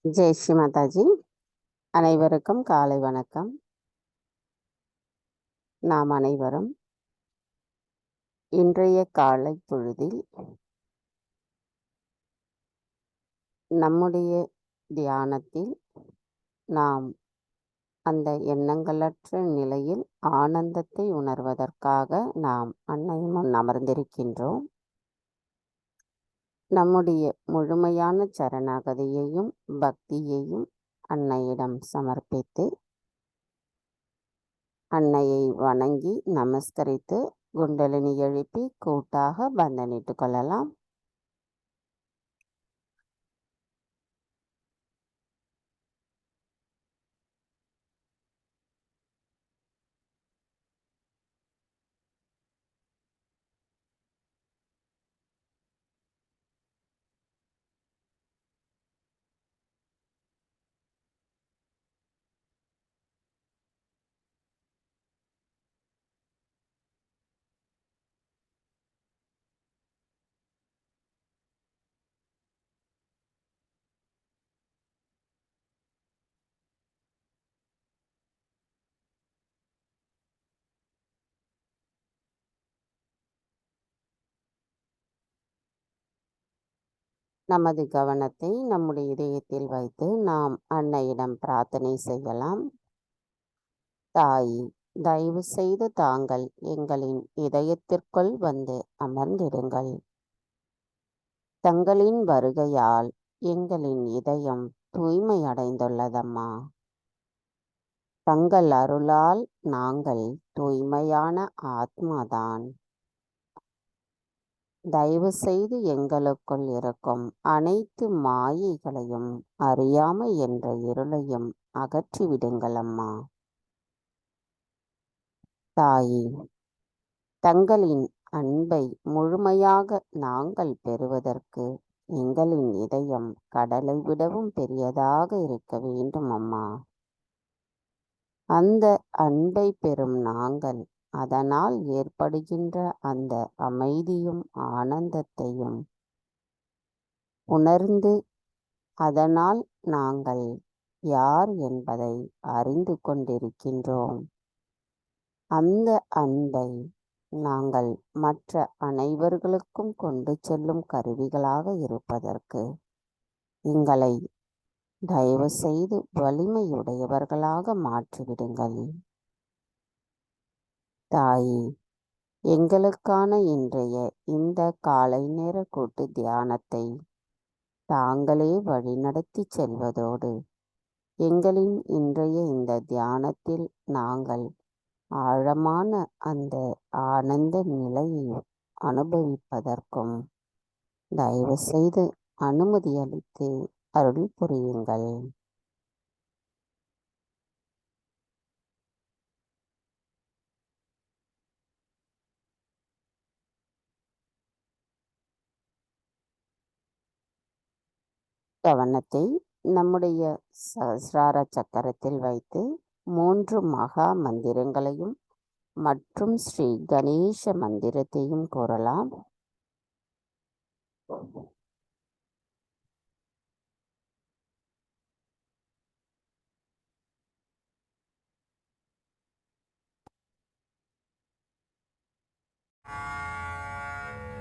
ஜெய் ஸ்ரீ மாதாஜி. அனைவருக்கும் காலை வணக்கம். நாம் அனைவரும் இன்றைய காலை பொழுதில் நம்முடைய தியானத்தில் நாம் அந்த எண்ணங்களற்ற நிலையில் ஆனந்தத்தை உணர்வதற்காக நாம் அன்னை முன் அமர்ந்திருக்கின்றோம். நம்முடைய முழுமையான சரணாகதியையும் பக்தியையும் அன்னையிடம் சமர்ப்பித்து அன்னையை வணங்கி நமஸ்கரித்து குண்டலினி எழுப்பி கூட்டாக பந்தனிட்டு கொள்ளலாம். நமது கவனத்தை நம்முடைய இதயத்தில் வைத்து நாம் அன்னையிடம் பிரார்த்தனை செய்யலாம். தாய், தயவு செய்து தாங்கள் எங்களின் இதயத்திற்குள் வந்து அமர்ந்திடுங்கள். தங்களின் வருகையால் எங்களின் இதயம் தூய்மை அடைந்துள்ளதம்மா. தங்கள் அருளால் நாங்கள் தூய்மையான ஆத்மாதான். தயவு செய்து எங்களுக்குள் இருக்கும் அனைத்து மாயைகளையும் அறியாமை என்ற இருளையும் அகற்றிவிடுங்கள் அம்மா. தாயே, தங்களின் அன்பை முழுமையாக நாங்கள் பெறுவதற்கு எங்களின் இதயம் கடலை விடவும் பெரியதாக இருக்க வேண்டும் அம்மா. அந்த அன்பை பெறும் நாங்கள் அதனால் ஏற்படுகின்ற அந்த அமைதியும் ஆனந்தத்தையும் உணர்ந்து அதனால் நாங்கள் யார் என்பதை அறிந்து கொண்டிருக்கின்றோம். அந்த அன்பை நாங்கள் மற்ற அனைவர்களுக்கும் கொண்டு செல்லும் கருவிகளாக இருப்பதற்கு எங்களை தயவு செய்து வலிமையுடையவர்களாக மாற்றிவிடுங்கள். தாயே, எங்களுக்கான இன்றைய இந்த காலை நேர கூட்டு தியானத்தை தாங்களே வழிநடத்தி செல்வதோடு எங்களின் இன்றைய இந்த தியானத்தில் நாங்கள் ஆழமான அந்த ஆனந்த நிலையை அனுபவிப்பதற்கும் தயவு செய்து அனுமதி அளித்து அருள் புரியுங்கள். கவனத்தை நம்முடைய சஹஸ்ரார சக்கரத்தில் வைத்து 3 மகா மந்திரங்களையும் மற்றும் ஸ்ரீ கணேச மந்திரத்தையும் கூறலாம்.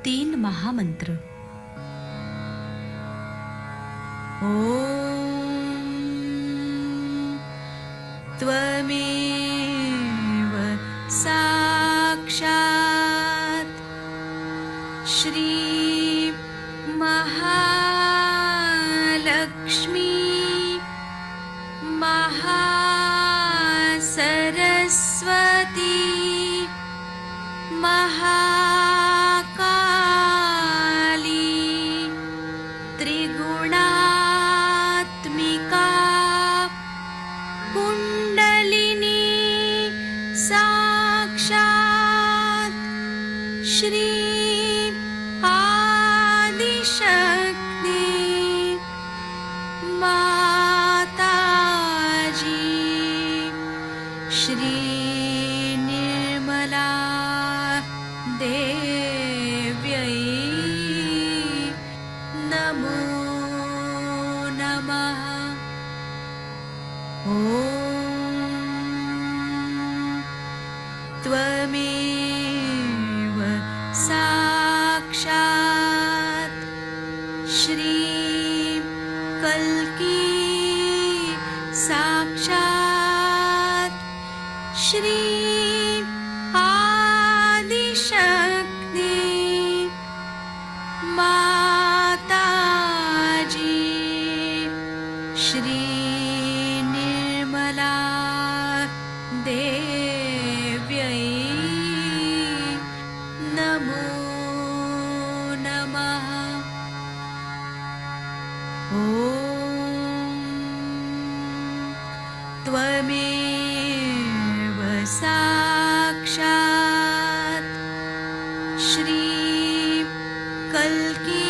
तीन महामंत्र। ओम त्वमेव साक्षात् श्री महालक्ष्मी महासरस्वती महाकाली त्रिगुणात्मिका कुण्डलिनी साक्षात् श्री आदिशक्ति माताजी श्री निर्मला देव्यै नमो नमः। त्वमेव साक्षात् श्री कल्की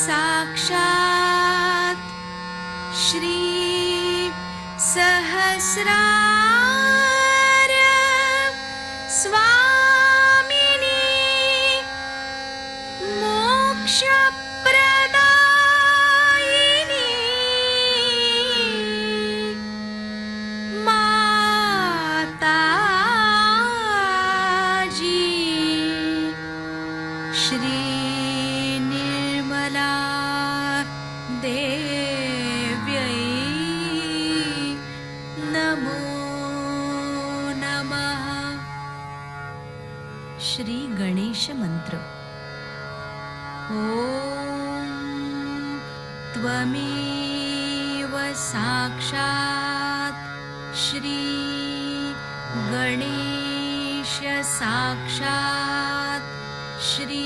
साक्षात् श्री सहस्रार स्वामिनी मोक्षप्रदायिनी माताजी श्री निर्मला देव्यै नमो नमः। श्री गणेश मंत्र। ॐ त्वमेव साक्षात् श्री गणेश साक्षात् श्री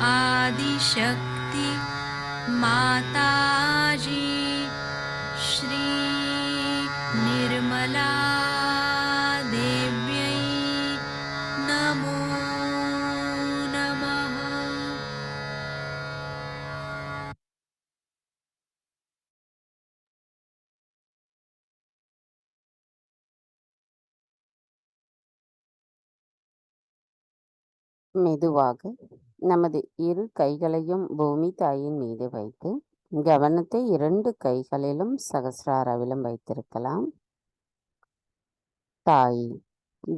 आदिशक्ति माताजी श्री निर्मला देव्यै नमो नमः। மெதுவாக நமது இரு கைகளையும் பூமி தாயின் மீது வைத்து கவனத்தை 2 கைகளிலும் சகசிராரவிலும் வைத்திருக்கலாம். தாய்,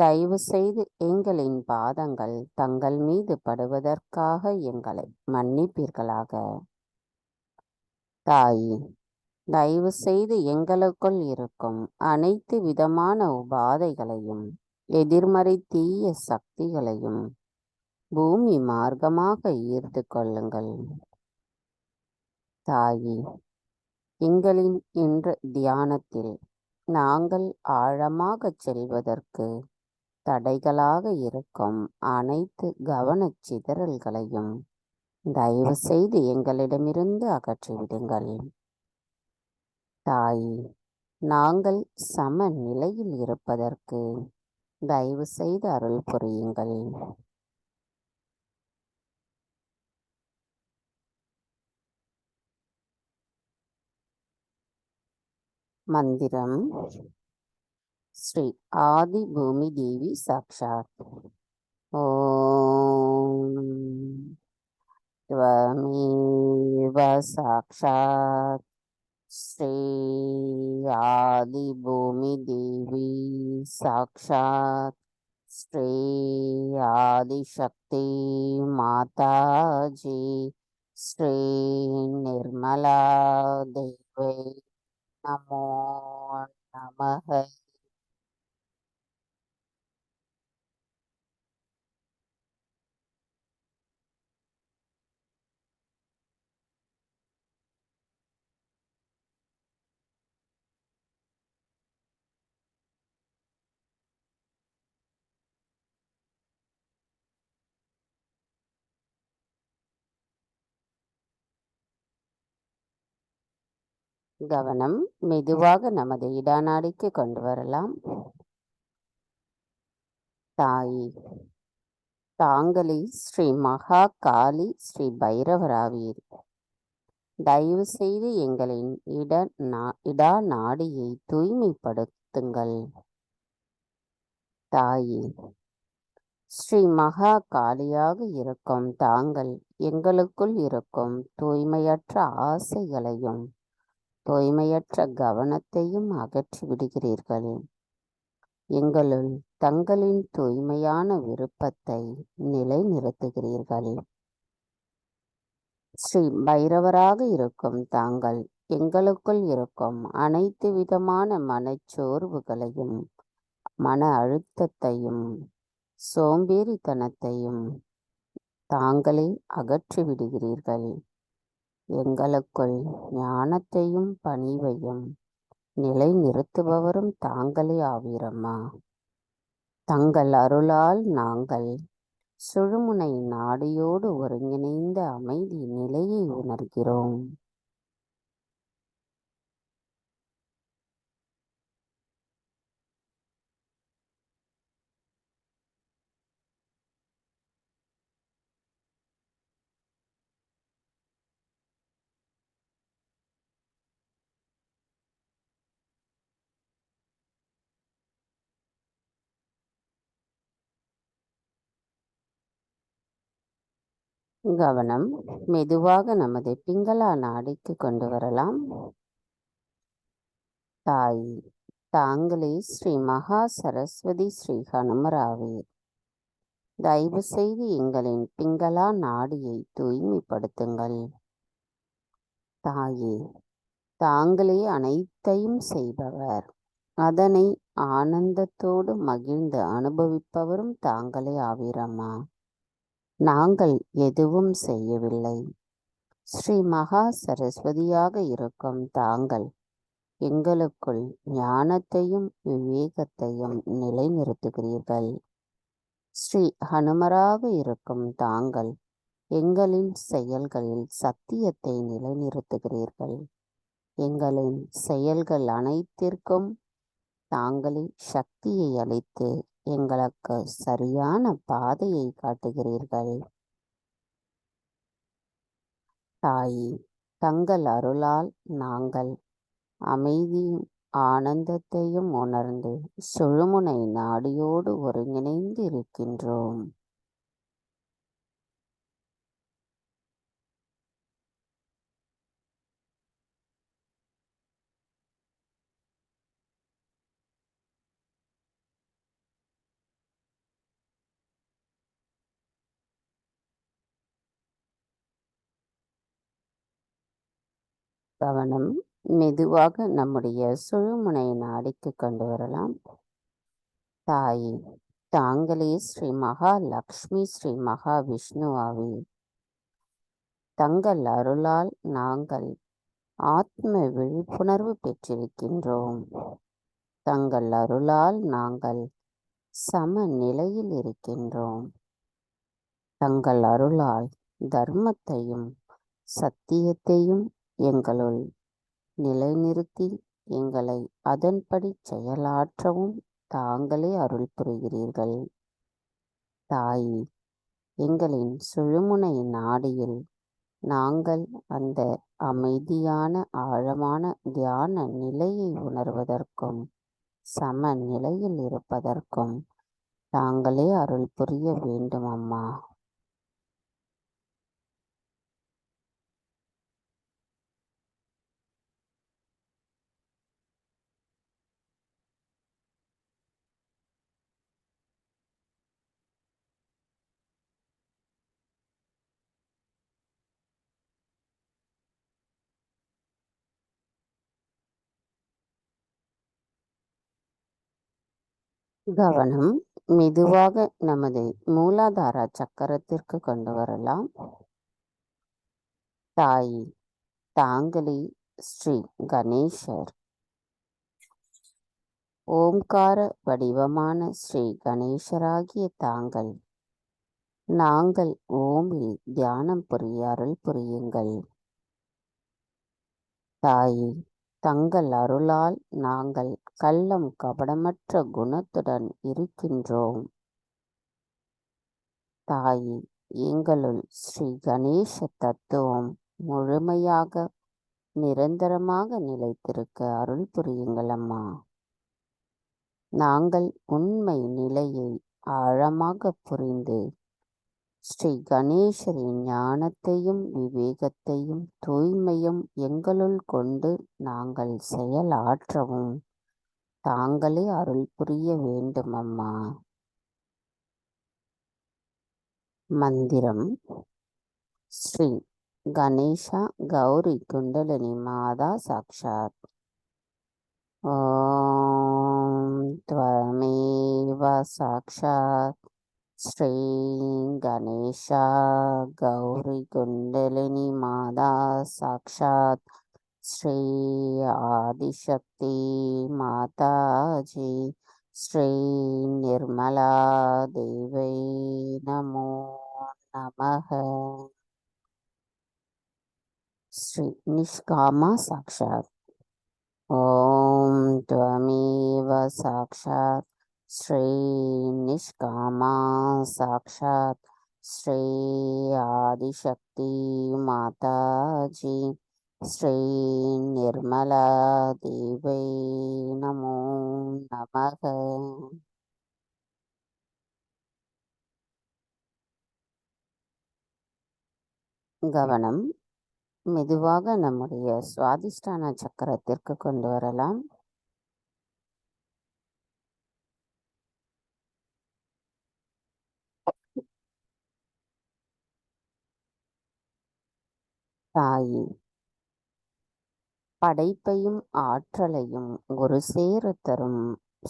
தயவு செய்து எங்களின் பாதங்கள் தங்கள் மீது படுவதற்காக எங்களை மன்னிப்பீர்களாக. தாய், தயவு செய்து எங்களுக்குள் இருக்கும் அனைத்து விதமான உபாதைகளையும் எதிர்மறை தீய சக்திகளையும் பூமி மார்க்கமாக ஈர்த்து கொள்ளுங்கள். தாயி, எங்களின் இன்று தியானத்தில் நாங்கள் ஆழமாகச் செல்வதற்கு தடைகளாக இருக்கும் அனைத்து கவனச் சிதறல்களையும் தயவு செய்து எங்களிடமிருந்து அகற்றிவிடுங்கள். தாயி, நாங்கள் சமநிலையில் இருப்பதற்கு தயவு செய்து அருள் புரியுங்கள். மந்திரம். ஸ்ரீ ஆதி பூமி தேவி சாக்ஷாத். ஓம் त्वमेव साक्षात् श्री आदि भूमि देवी साक्षात् श्री आदिशक्ति माताजी श्री निर्मला देवी नमो नमः. கவனம் மெதுவாக நமது இடநாடிக்கு கொண்டு வரலாம். தாயி, தாங்களே ஸ்ரீ மகா காளி ஸ்ரீ பைரவராவீர். தயவு செய்து எங்களின் இடா நாடியை தூய்மைப்படுத்துங்கள். தாயி, ஸ்ரீ மகா காளியாக இருக்கும் தாங்கள் எங்களுக்குள் இருக்கும் தூய்மையற்ற ஆசைகளையும் தூய்மையற்ற கவனத்தையும் அகற்றி விடுகிறீர்கள். எங்களுள் தங்களின் தூய்மையான விருப்பத்தை நிலைநிறுத்துகிறீர்கள். ஸ்ரீ பைரவராக இருக்கும் தாங்கள் எங்களுக்குள் இருக்கும் அனைத்து விதமான மனச்சோர்வுகளையும் மன அழுத்தத்தையும் சோம்பேறித்தனத்தையும் தாங்களே அகற்றி விடுகிறீர்கள். எங்களுக்குள் ஞானத்தையும் பணிவையும் நிலைநிறுத்துபவரும் தாங்களே ஆவீரம்மா. தங்கள் அருளால் நாங்கள் சுழுமுனை நாடியோடு ஒருங்கிணைந்த அமைதி நிலையை உணர்கிறோம். கவனம் மெதுவாக நமது பிங்களா நாடிக்கு கொண்டு வரலாம். தாய், தாங்களே ஸ்ரீ மகா சரஸ்வதி ஸ்ரீ ஹனுமராவே, தயவு செய்து எங்களின் பிங்களா நாடியை தூய்மைப்படுத்துங்கள். தாயே, தாங்களே அனைத்தையும் செய்பவர், அதனை ஆனந்தத்தோடு மகிழ்ந்து அனுபவிப்பவரும் தாங்களே ஆவீரம்மா. நாங்கள் எதுவும் செய்யவில்லை. ஸ்ரீ மகா சரஸ்வதியாக இருக்கும் தாங்கள் எங்களுக்குள் ஞானத்தையும் விவேகத்தையும் நிலைநிறுத்துகிறீர்கள். ஸ்ரீ ஹனுமராக இருக்கும் தாங்கள் எங்களின் செயல்களில் சத்தியத்தை நிலைநிறுத்துகிறீர்கள். எங்களின் செயல்கள் அனைத்திற்கும் தாங்களே சக்தியை அளித்து எங்களுக்கு சரியான பாதையை காட்டுகிறீர்கள். தாயே, தங்கள் அருளால் நாங்கள் அமைதியும் ஆனந்தத்தையும் உணர்ந்து சுழுமுனை நாடியோடு ஒருங்கிணைந்து இருக்கின்றோம். கவனம் மெதுவாக நம்முடைய சுழுமுனை நாடிக்கு கொண்டு வரலாம். தாயே, தாங்களே ஸ்ரீ மகா லக்ஷ்மி ஸ்ரீ மகா விஷ்ணுவாவே, தங்கள் அருளால் நாங்கள் ஆத்ம விழிப்புணர்வு பெற்றிருக்கின்றோம். தங்கள் அருளால் நாங்கள் சமநிலையில் இருக்கின்றோம். தங்கள் அருளால் தர்மத்தையும் சத்தியத்தையும் எங்களுள் நிலைநிறுத்தி எங்களை அதன்படி செயலாற்றவும் தாங்களே அருள் புரிகிறீர்கள். தாயே, எங்களின் சுழுமுனை நாடியில் நாங்கள் அந்த அமைதியான ஆழமான தியான நிலையை உணர்வதற்கும் சமநிலையில் இருப்பதற்கும் தாங்களே அருள் புரிய வேண்டும் அம்மா. கவனம் மெதுவாக நமது மூலாதார சக்கரத்திற்கு கொண்டு வரலாம். தாயே, தாங்களே ஸ்ரீ கணேசர், ஓம்கார வடிவமான ஸ்ரீ கணேசராகிய தாங்கள் நாங்கள் ஓமில் தியானம் புரிய அருள் புரியுங்கள். தாயே, தங்கள் அருளால் நாங்கள் கள்ளம் கபடமற்ற குணத்துடன் இருக்கின்றோம். தாயே, எங்களுள் ஸ்ரீ கணேச தத்துவம் முழுமையாக நிரந்தரமாக நிலைத்திருக்க அருள் புரியுங்கள் அம்மா. நாங்கள் உண்மை நிலையை ஆழமாக புரிந்து ஸ்ரீ கணேசரின் ஞானத்தையும் விவேகத்தையும் தூய்மையும் எங்களுள் கொண்டு நாங்கள் செயலாற்றவும் தாங்களே அருள் புரிய வேண்டும் அம்மா. மந்திரம் ஸ்ரீ கணேஷா கௌரி குண்டலினி மாதா சாக்ஷாத். ஓம் த்வமேவ சாக்ஷாத் ஸ்ரீ கணேஷா கௌரி குண்டலினி மாதா சாக்ஷாத் ஸ்ரீ ஆதிசக்தி மாதாஜி ஸ்ரீ நிர்மலா தேவை நமோ நமக. ஸ்ரீ நிஷ்காமா சாக்ஷாத். ஓம் த்வமேவ சாக்ஷாத் ஸ்ரீ நிஷ்காமா சாக்ஷாத் ஸ்ரீ ஆதிசக்தி மாதாஜி ஸ்ரீ நிர்மலா தேவை நமோ நமக. கவனம் மெதுவாக நம்முடைய சுவாதிஷ்டான சக்கரத்திற்கு கொண்டு வரலாம். தாயே, படைப்பையும் ஆற்றலையும் ஒரு சேர தரும்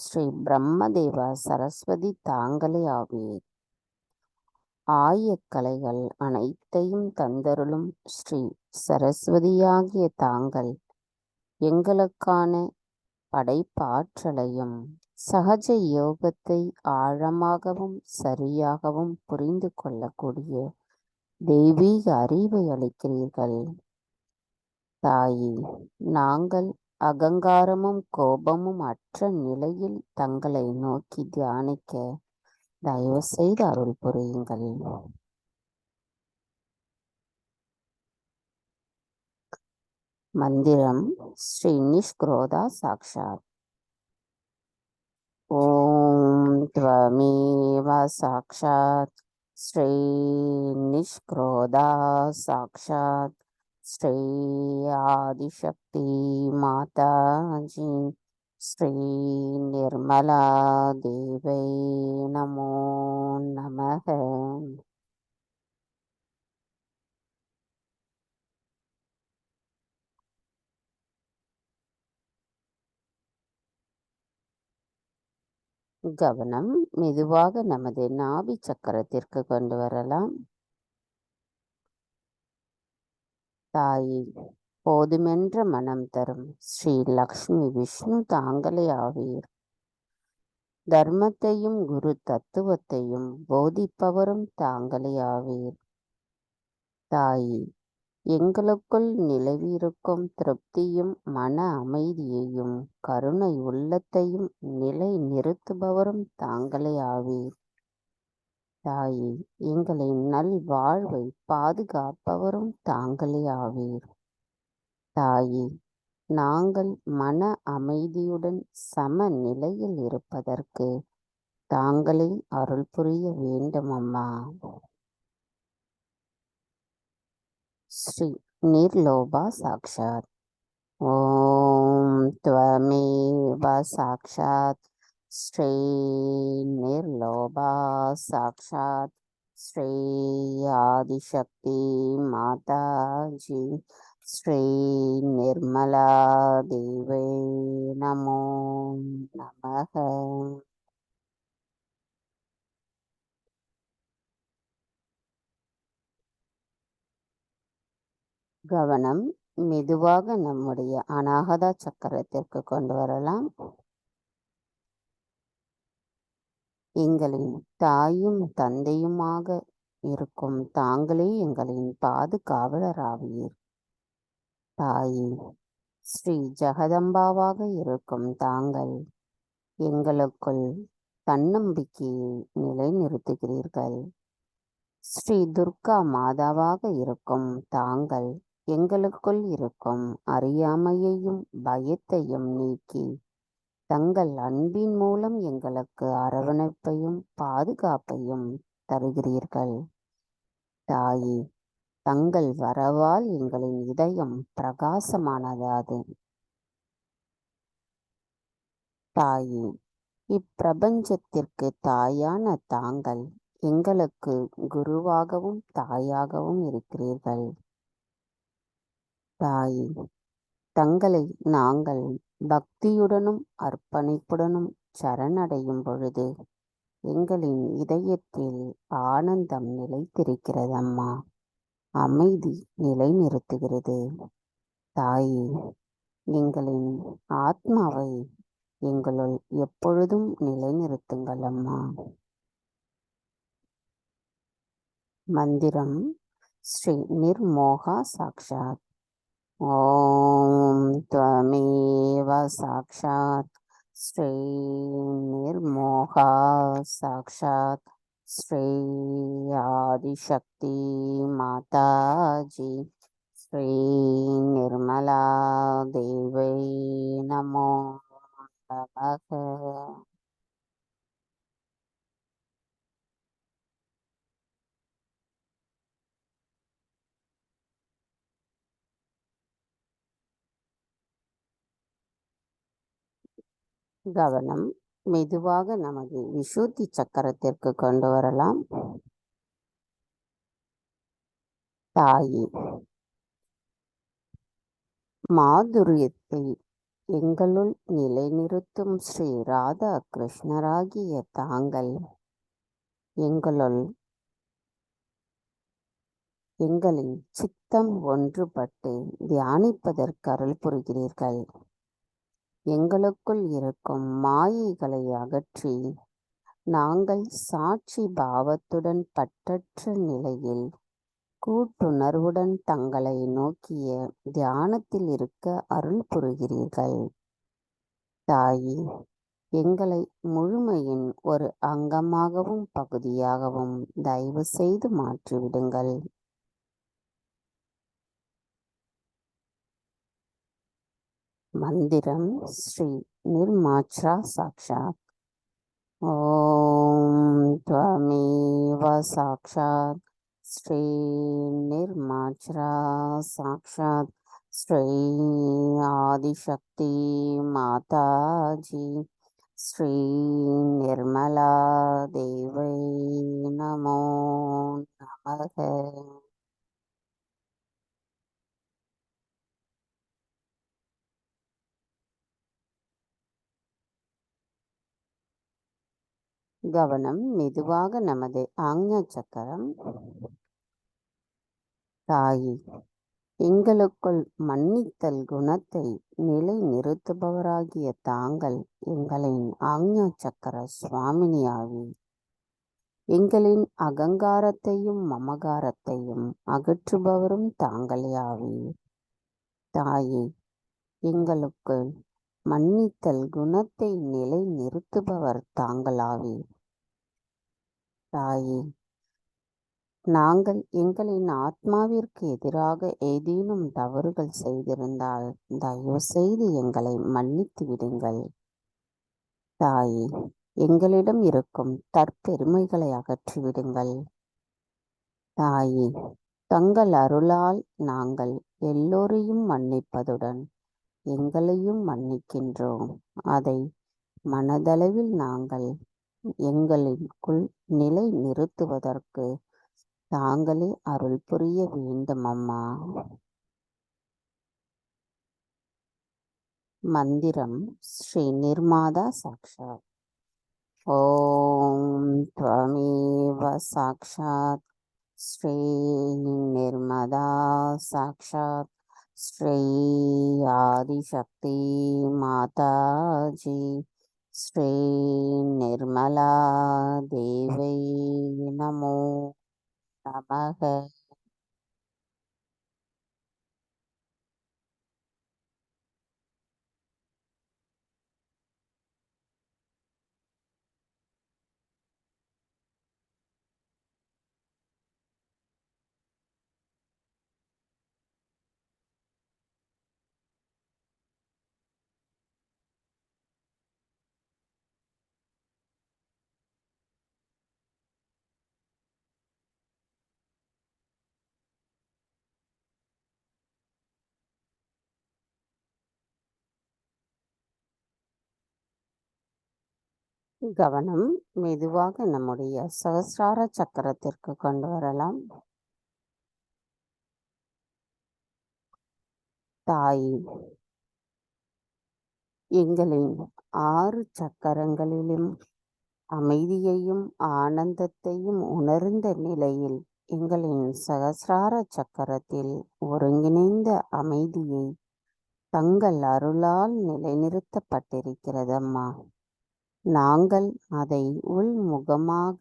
ஸ்ரீ பிரம்மதேவா சரஸ்வதி தாங்களே ஆவீர். ஆயக்கலைகள் அனைத்தையும் தந்தருளும் ஸ்ரீ சரஸ்வதியாகிய தாங்கள் எங்களுக்கான படைப்பாற்றலையும் சகஜ யோகத்தை ஆழமாகவும் சரியாகவும் புரிந்து கொள்ளக்கூடிய தெய்வீக அறிவை அளிக்கிறீர்கள். தாயே, நாங்கள் அகங்காரமும் கோபமும் அற்ற நிலையில் தங்களை நோக்கி தியானிக்க தயவு செய்து அருள் புரியுங்கள். மந்திரம் ஸ்ரீ நிஷ்க்ரோதா சாக்ஷாத். ஓம் த்வமேவ சாக்ஷாத் ஸ்ரீ நிஷ்க்ரோதா சாக்ஷாத் ஸ்ரீ ஆதிசக்தி மாதாஜி ஸ்ரீ நிர்மலா தேவை நமோ நமக. கவனம் மெதுவாக நமது நாபி சக்கரத்திற்கு கொண்டு வரலாம். தாயே, போதுமென்ற மனம் தரும் ஸ்ரீ லக்ஷ்மி விஷ்ணு தாங்களே ஆவீர். தர்மத்தையும் குரு தத்துவத்தையும் போதிப்பவரும் தாங்களே ஆவீர். தாயே, எங்களுக்குள் நிலவியிருக்கும் திருப்தியும் மன அமைதியையும் கருணை உள்ளத்தையும் நிலை நிறுத்துபவரும் தாங்களே ஆவீர். தாயே, எங்களின் நல்வாழ்வை பாதுகாப்பவரும் தாங்களே ஆவீர். தாயே, நாங்கள் மன அமைதியுடன் சம நிலையில் இருப்பதற்கு தாங்களே அருள் புரிய வேண்டும் அம்மா. ஸ்ரீ நிர்லோபா சாக்ஷாத். ஓம் த்வமேவ சாக்ஷாத் ஸ்ரீ நிர்லோபா சாக்ஷாத் ஸ்ரீ ஆதிசக்தி மாதாஜி ஸ்ரீ நிர்மலா தேவை நமோ நமக. கவனம் மெதுவாக நம்முடைய அநாகதா சக்கரத்திற்கு கொண்டு வரலாம். எங்களின் தாயும் தந்தையுமாக இருக்கும் தாங்களே எங்களின் பாதுகாவலராவீர். தாயே, ஸ்ரீ ஜெகதம்பாவாக இருக்கும் தாங்கள் எங்களுக்குள் தன்னம்பிக்கையை நிலைநிறுத்துகிறீர்கள். ஸ்ரீ துர்கா மாதாவாக இருக்கும் தாங்கள் எங்களுக்குள் இருக்கும் அறியாமையையும் பயத்தையும் நீக்கி தங்கள் அன்பின் மூலம் எங்களுக்கு அரவணைப்பையும் பாதுகாப்பையும் தருகிறீர்கள். தாயே, தங்கள் வரவால் எங்களின் இதயம் பிரகாசமானதாது. தாயே, இப்பிரபஞ்சத்திற்கு தாயான தாங்கள் எங்களுக்கு குருவாகவும் தாயாகவும் இருக்கிறீர்கள். தாயே, தங்களை நாங்கள் பக்தியுடனும் அர்ப்பணிப்புடனும் சரணடையும் பொழுது எங்களின் இதயத்தில் ஆனந்தம் நிலைத்திருக்கிறதம்மா. அமைதி நிலை நிறுத்துகிறது. தாயே, எங்களின் ஆத்மாவை எங்களுள் எப்பொழுதும் நிலைநிறுத்துங்கள் அம்மா. மந்திரம் ஸ்ரீ நிர்மோகா சாக்ஷாத். ஓம் த்வமேவ சாக்ஷாத் ஸ்ரீ நிர்மோகா சாக்ஷாத் ஸ்ரீ ஆதிசக்தி மாதாஜி ஸ்ரீ நிர்மலா தேவை நமோ நமக. கவனம் மெதுவாக நமது விசுத்தி சக்கரத்திற்கு கொண்டு வரலாம். தாயே, மாதுரியத்தை எங்களுள் நிலைநிறுத்தும் ஸ்ரீ ராதா கிருஷ்ணராகிய தாங்கள் எங்களின் சித்தம் ஒன்றுபட்டு தியானிப்பதற்கு அருள் புரிகிறீர்கள். எங்களுக்குள் இருக்கும் மாயைகளை அகற்றி நாங்கள் சாட்சி பாவத்துடன் பற்றற்ற நிலையில் கூட்டுணர்வுடன் தங்களை நோக்கிய தியானத்தில் இருக்க அருள் புரிகிறீர்கள். தாயே, எங்களை முழுமையின் ஒரு அங்கமாகவும் பகுதியாகவும் தயவு செய்து மாற்றிவிடுங்கள். மந்திரம் ஸ்ரீ நிர்மாச்ரா சாக்ஷாத். ஓம் த்வமேவ சாக்ஷாத் ஸ்ரீ நிர்மாச்ரா சாக்ஷாத் ஸ்ரீ ஆதிசக்தி மாதாஜி ஸ்ரீ நிர்மலா தேவை நமோ நமக. கவனம் மெதுவாக நமது ஆக்ஞா சக்கரம். தாயே, எங்களுக்குள் மன்னித்தல் குணத்தை நிலை நிறுத்துபவராகிய தாங்கள் எங்களின் ஆக்ஞா சக்கர சுவாமினியாவி. எங்களின் அகங்காரத்தையும் மமகாரத்தையும் அகற்றுபவரும் தாங்களேயாவி. தாயே, எங்களுக்குள் மன்னித்தல் குணத்தை நிலை நிறுத்துபவர் தாங்களாவி. தாயே, நாங்கள் எங்களின் ஆத்மாவிற்கு எதிராக ஏதேனும் தவறுகள் செய்திருந்தால் தயவு செய்து எங்களை மன்னித்து விடுங்கள். தாயே, எங்களிடம் இருக்கும் தற்பெருமைகளை அகற்றிவிடுங்கள். தாயே, தங்கள் அருளால் நாங்கள் எல்லோரையும் மன்னிப்பதுடன் எங்களையும் மன்னிக்கின்றோம். அதை மனதளவில் நாங்கள் எங்களுக்குள் நிலை நிறுத்துவதற்கு தாங்களே அருள் புரிய வேண்டும் அம்மா. மந்திரம் ஸ்ரீ நிர்மாதா சாக்ஷாத். ஓம் த்வமேவ சாக்ஷாத் ஸ்ரீ நிர்மதா சாக்ஷாத் ஸ்ரீ ஆதிசக்தி மாதாஜி ஸ்ரீ நிர்மலா தேவை நமோ நமக. கவனம் மெதுவாக நம்முடைய சகஸ்ரார சக்கரத்திற்கு கொண்டு வரலாம். தாய், எங்களின் 6 சக்கரங்களிலும் அமைதியையும் ஆனந்தத்தையும் உணர்ந்த நிலையில் எங்களின் சகஸ்ரார சக்கரத்தில் ஒருங்கிணைந்த அமைதியை தங்கள் அருளால் நிலைநிறுத்தப்பட்டிருக்கிறதம்மா. நாங்கள் அதை உள்முகமாக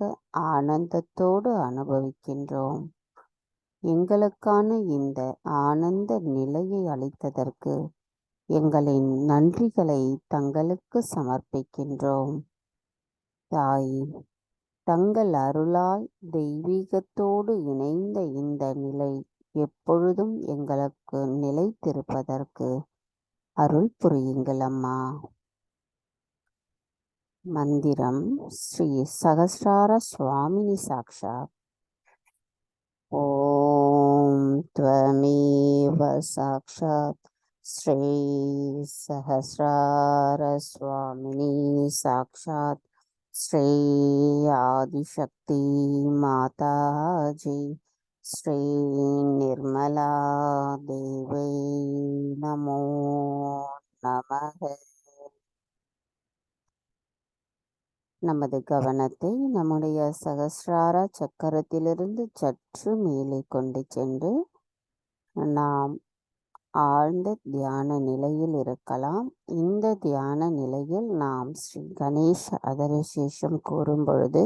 ஆனந்தத்தோடு அனுபவிக்கின்றோம். எங்களுக்கான இந்த ஆனந்த நிலையை அளித்ததற்கு எங்களின் நன்றிகளை தங்களுக்கு சமர்ப்பிக்கின்றோம். தாய், தங்கள் அருளால் தெய்வீகத்தோடு இணைந்த இந்த நிலை எப்பொழுதும் எங்களுக்கு நிலைத்திருப்பதற்கு அருள் புரியுங்கள் அம்மா. மந்திரம் ஸ்ரீ சகஸ்ரார சுவாமினி சாக்ஷாத். ஓம் த்வமேவ சாக்ஷாத் श्री सहस्रार स्वामिनी साक्षात श्री आदिशक्ति माता जी श्री निर्मला देवी नमो नमः. நமது கவனத்தை நம்முடைய சகஸ்ரார சக்கரத்திலிருந்து சற்று மேலே கொண்டு சென்று நாம் ஆழ்ந்த தியான நிலையில் இருக்கலாம். இந்த தியான நிலையில் நாம் ஸ்ரீ கணேஷ அதரசேஷம் கூறும் பொழுது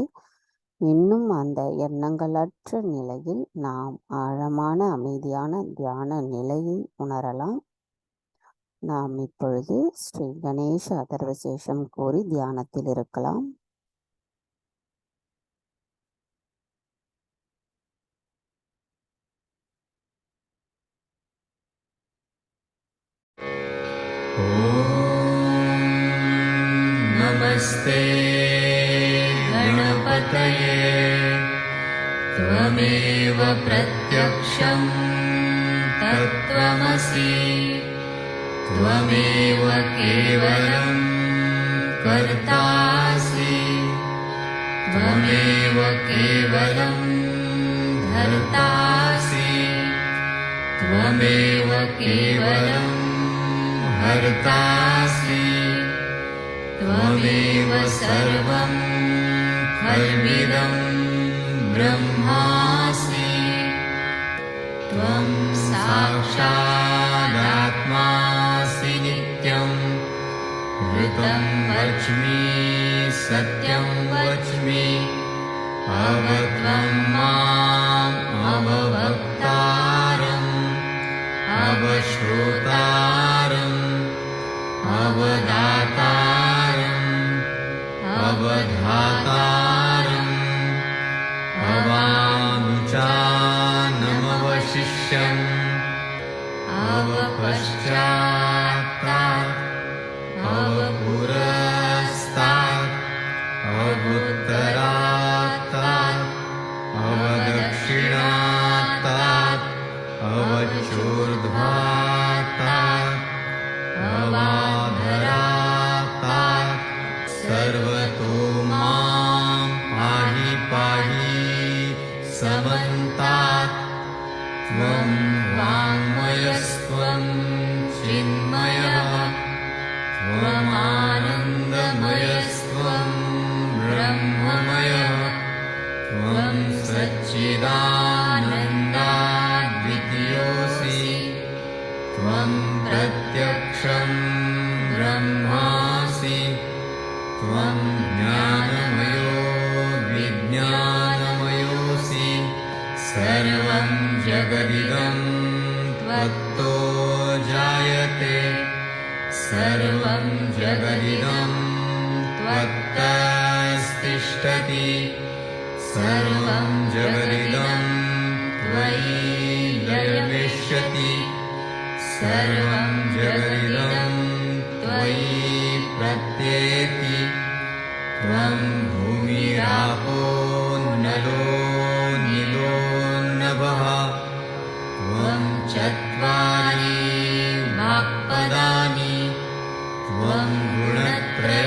இன்னும் அந்த எண்ணங்களற்ற நிலையில் நாம் ஆழமான அமைதியான தியான நிலையை உணரலாம். நாம் இப்பொழுது ஸ்ரீ கணேஷ அதர்வசேஷம் கூறி தியானத்தில் இருக்கலாம். नमस्ते गणपतये त्वमेव प्रत्यक्षं तत्त्वमसि त्वमेव केवलं कर्तासि त्वमेव केवलं धर्तासि त्वमेव केवलं हर्तासि त्वमेव सर्वं खल्विदं ब्रह्मासि त्वं साक्षादात्मासि नित्यं ऋतं वच्मि सत्यं वच्मि अवत्वं माम् अववक्तारम् अवश्रोतारम् अवदातारम् अवधातारम् अवानुचानमवशिष्यम् अवपश्चात्तात् अवपुरस्तात् अवुत्तरात्तात् अवदक्षिणात्तात् अवचोर्ध्वात्तात् अवाधरात्तात् सर्वतो मां पाहि पाहि समन्तात् त्वं वाङ्मयस्त्वं चिन्मयः त्वमानन्दमयस्त्वं ब्रह्ममयः त्वं सच्चिदानन्दाद्वितीयोऽसि त्वं प्रत्यक्षं ब्रह्मासि त्वं ज्ञानमयो विज्ञानमयोऽसि सर्वं जगदिदं त्वत्तो जायते सर्वं जगदिदं त्वत्तस्तिष्ठति सर्वं जगदिदं त्वयि लयमिष्यति सर्वं जगदिदं त्वयि प्रत्येति त्वं भूमिरापो नलो नीलो नभः त्वं चत्वारि वाक्पदानि त्वं गुणत्रयातीतः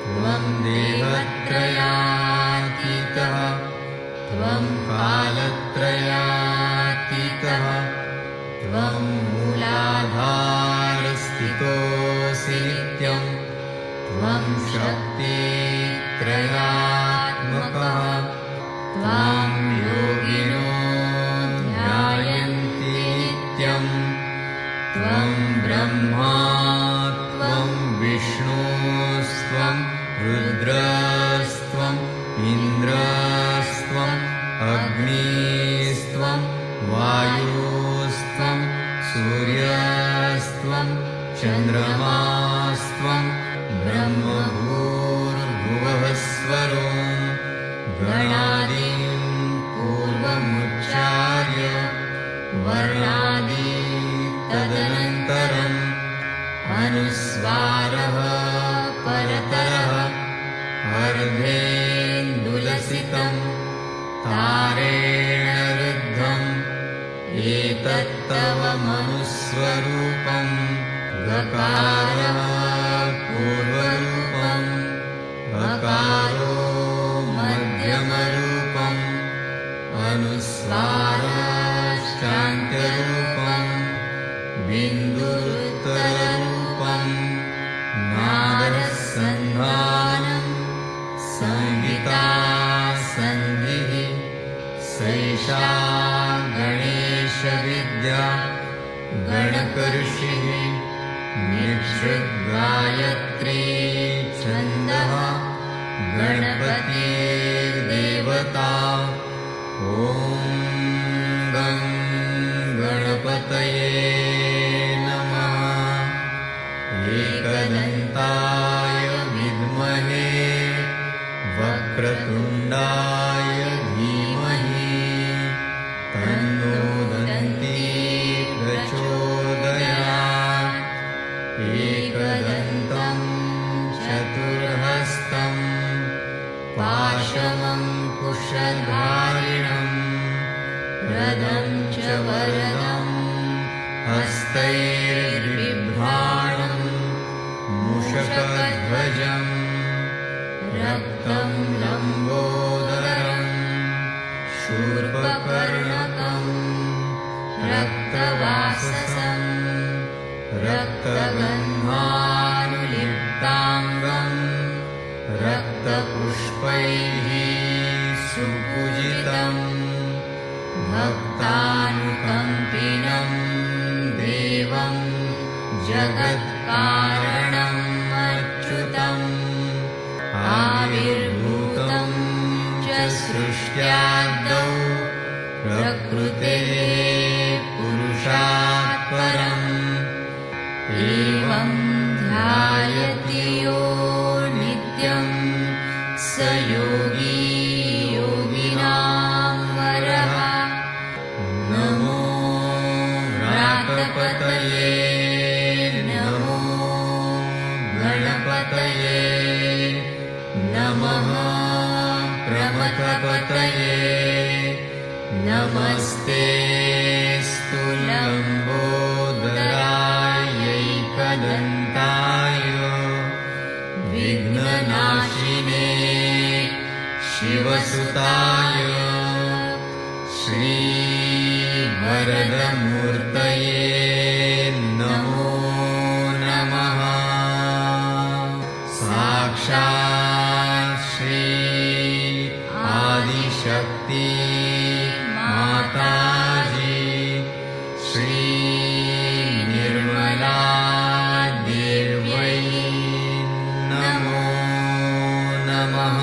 त्वं देहत्रयातीतः त्वं कालत्रयातीतः त्वं मूलाधारस्थितोऽसि नित्यं त्वं शक्तित्रयात्मकः त्वां योगिनो ध्यायन्ति नित्यं त्वं ब्रह्मा त्वं विष्णुस्त्वं रुद्रस्त्वम् इन्द्रस्त्वम् अग्निस्त्वं वायुस्त्वं सूर्यस्त्वं चन्द्रमास्त्वं ब्रह्मभूर्भुवः स्वरो गणादीन् पूर्वमुच्चार्य वर्णादि तदनन्तरम् अनुस्वारः परतरः अर्धेन्दुलसितं तारेण रुद्धं एतत्तव मनुस्वरूपं गकारः पूर्वरूपम् अकारो मध्यमरूपम् अनुस्वाराश्चान्त्यरूपम् बिन्दुरुत्तररूपम् नादसन्धानम् संहिता सन्धिः सैषा गणेशविद्या गणकऋषिः निःसृद्गायत्री छन्दः गणपतिर्देवता ॐ गं गणपतये नमः एकदन्ताय विद्महे वक्रतुण्डाय धीमहि तन्नो दन्ती प्रचोदयात् एकदन्तं चतुर्हस्तं पाशमङ्कुशधारिणं रदं च वरदं हस्तैर्बिभ्राणं मूषकध्वजं रक्तं लम्बोदरं शूर्पकर्णकं रक्तवाससं रक्तगन्धानुलिप्ताङ्गं रक्तपुष्पैः सुपूजितं भक्तानुकम्पिनं देवं जगत्कारणम् अच्युतम् आविर्भूतं च सृष्ट्यादौ प्रकृतेः पुरुषात् परम् एवं ध्यायति यो नित्यं स योगी योगिनां वरः नमो व्रातपतये नमो गणपतये नमः प्रमथपतये नमस्ते स्तुलम्बोदरायैकदन्ताय विघ्ननाशिने शिवसुताय श्रीवरदमूर्तये नमो नमः साक्षात् श्री आदिशक्ति माताजी श्री निर्मला देव्यै नमो नमः।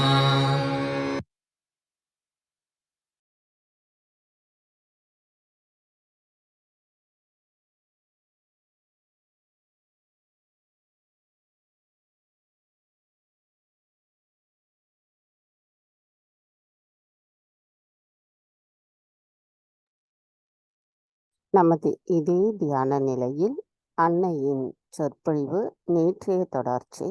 நமது இதே தியான நிலையில் அன்னையின் சொற்பொழிவு நேற்றைய தொடர்ச்சி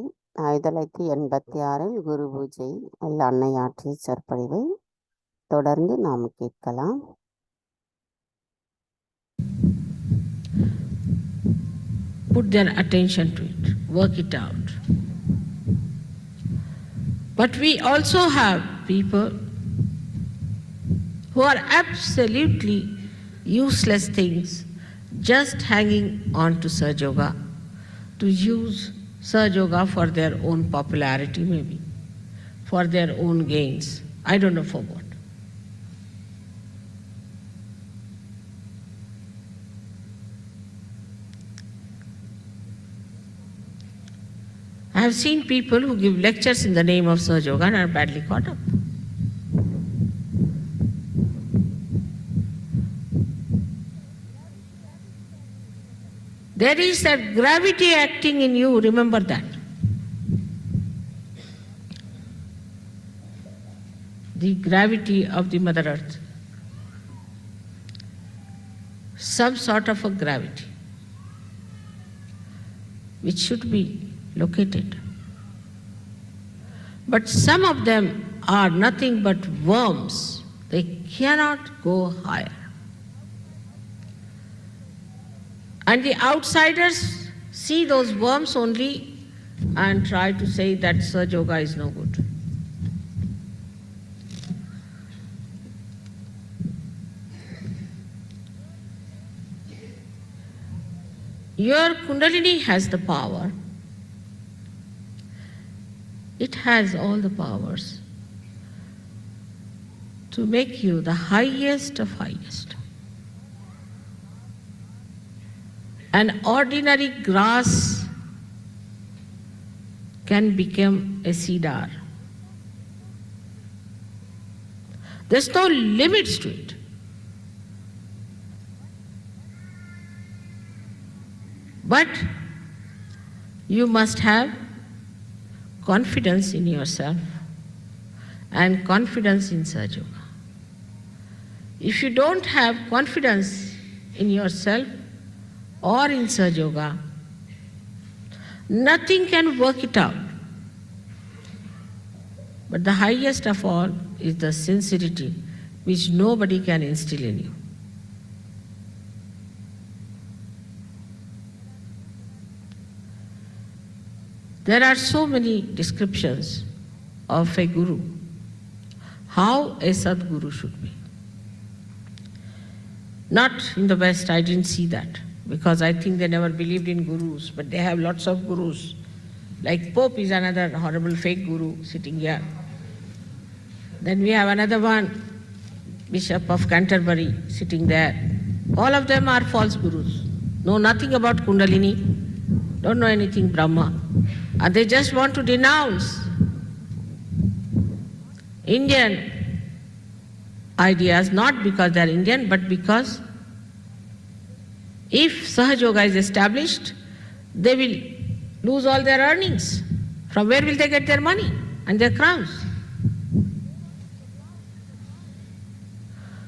1986 குரு பூஜை அன்னை ஆற்றிய சொற்பொழிவை தொடர்ந்து நாம் கேட்கலாம். Put their attention to it, work it out. But we also have people who are absolutely useless things, just hanging on to Sahaj Yoga, to use Sahaj Yoga for their own popularity maybe, for their own gains. I don't know for what. I have seen people who give lectures in the name of Sahaj Yoga and are badly caught up. There is that gravity acting in you, remember that. The gravity of the Mother Earth. Some sort of a gravity which should be located. But some of them are nothing but worms. They cannot go higher. And the outsiders see those worms only and try to say that Sahaja Yoga is no good. Your Kundalini has the power. It has all the powers to make you the highest of highest. An ordinary grass can become a cedar. There's no limits to it. But you must have confidence in yourself and confidence in Sahaja Yoga. If you don't have confidence in yourself or in Sahaja Yoga, nothing can work it out. But the highest of all is the sincerity which nobody can instill in you. There are so many descriptions of a guru, how a Sadguru should be. Not in the West, I didn't see that, because I think they never believed in gurus, but they have lots of gurus. Like Pope is another horrible fake guru sitting here. Then we have another one, Bishop of Canterbury, sitting there. All of them are false gurus. Know nothing about Kundalini, don't know anything Brahma. And they just want to denounce Indian ideas, not because they are Indian, but because if Sahaja Yoga is established, they will lose all their earnings. From where will they get their money and their crowns?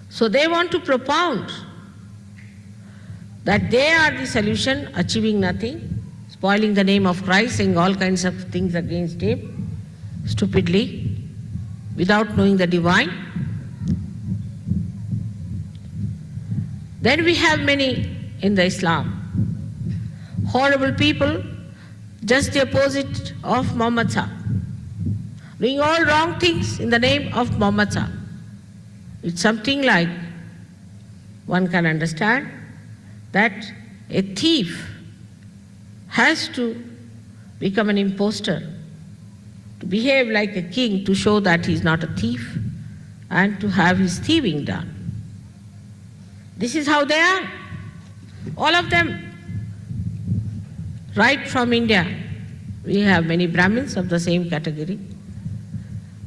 So they want to propound that they are the solution, achieving nothing, spoiling the name of Christ, saying all kinds of things against him, stupidly, without knowing the divine. Then we have many in the Islam, horrible people, just the opposite of Muhammad Sahib, doing all wrong things in the name of Muhammad Sahib. It's something like one can understand that a thief has to become an impostor, to behave like a king to show that he is not a thief and to have his thieving done. This is how they are. All of them. Right from India, we have many Brahmins of the same category.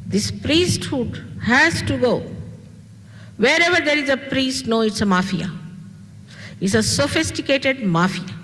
This priesthood has to go. Wherever there is a priest, no, it's a mafia. It's a sophisticated mafia.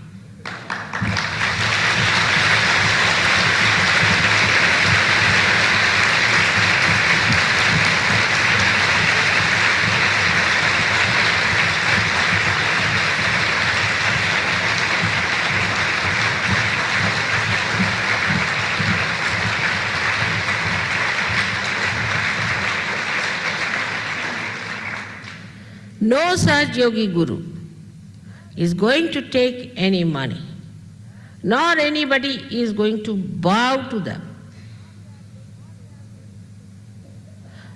No Sahaja Yogi Guru is going to take any money, nor anybody is going to bow to them,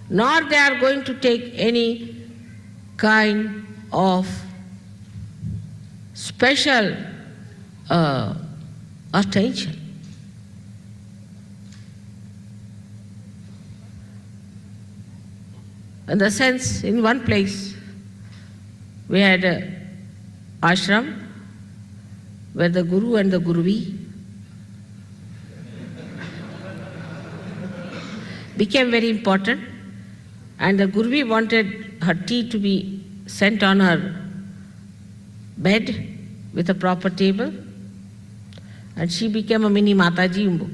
nor they are going to take any kind of special attention. In the sense, in one place, we had an ashram where the Guru and the Guruvi became very important, and the Guruvi wanted her tea to be sent on her bed with a proper table, and she became a mini Mataji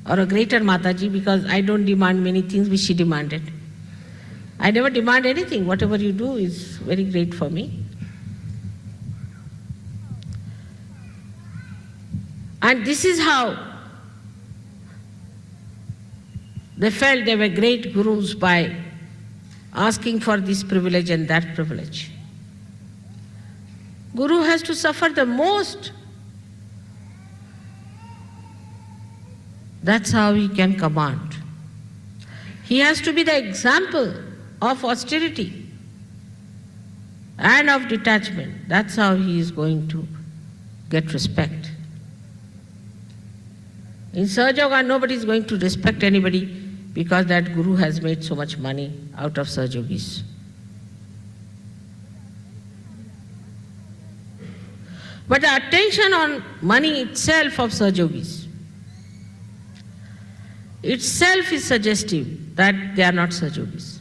or a greater Mataji, because I don't demand many things which she demanded. I never demand anything. Whatever you do is very great for me. And this is how they felt they were great gurus, by asking for this privilege and that privilege. Guru has to suffer the most. That's how he can command. He has to be the example of austerity and of detachment. That's how he is going to get respect. In Sahaja Yoga, nobody is going to respect anybody because that Guru has made so much money out of Sahaja Yogis. But the attention on money itself of Sahaja Yogis itself is suggestive that they are not Sahaja Yogis.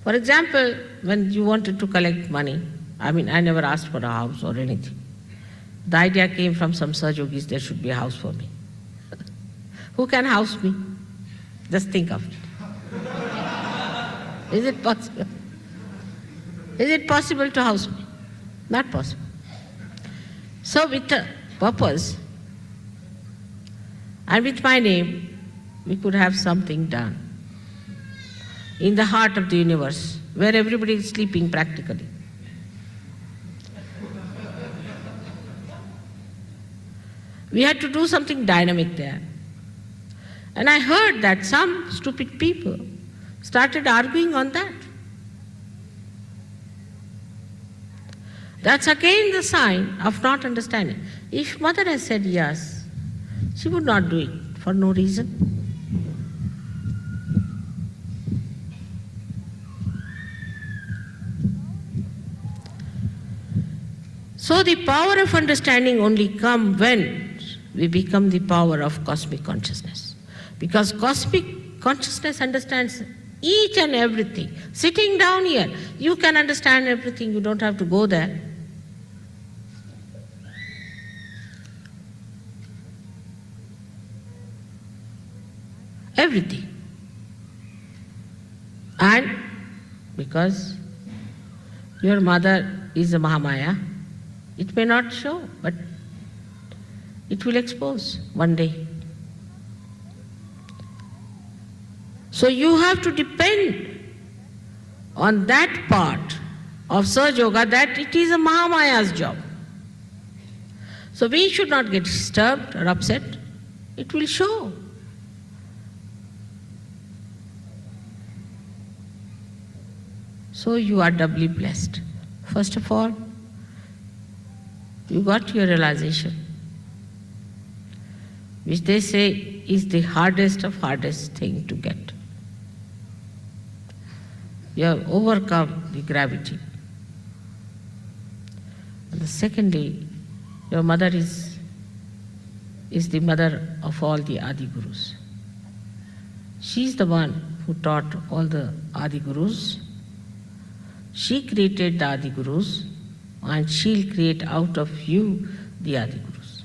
For example, when you wanted to collect money, I never asked for a house or anything. The idea came from some Sahaja Yogis, there should be a house for me. Who can house me? Just think of it. Is it possible? Is it possible to house me? Not possible. So with a purpose and with my name, we could have something done in the heart of the universe, where everybody is sleeping practically. We had to do something dynamic there. And I heard that some stupid people started arguing on that. That's again the sign of not understanding. If Mother has said yes, she would not do it for no reason. So the power of understanding only comes when we become the power of cosmic consciousness. Because cosmic consciousness understands each and everything. Sitting down here, you can understand everything, you don't have to go there. Everything. And because your mother is a Mahamaya, it may not show, but it will expose one day. So you have to depend on that part of Sahaja Yoga that it is a Mahamaya's job. So we should not get disturbed or upset. It will show. So you are doubly blessed. First of all, you got your realization, which they say is the hardest of hardest thing to get. You have overcome the gravity. And secondly, your mother is the mother of all the Adi Gurus. She is the one who taught all the Adi Gurus. She created the Adi Gurus, and she'll create out of you the Adi Gurus.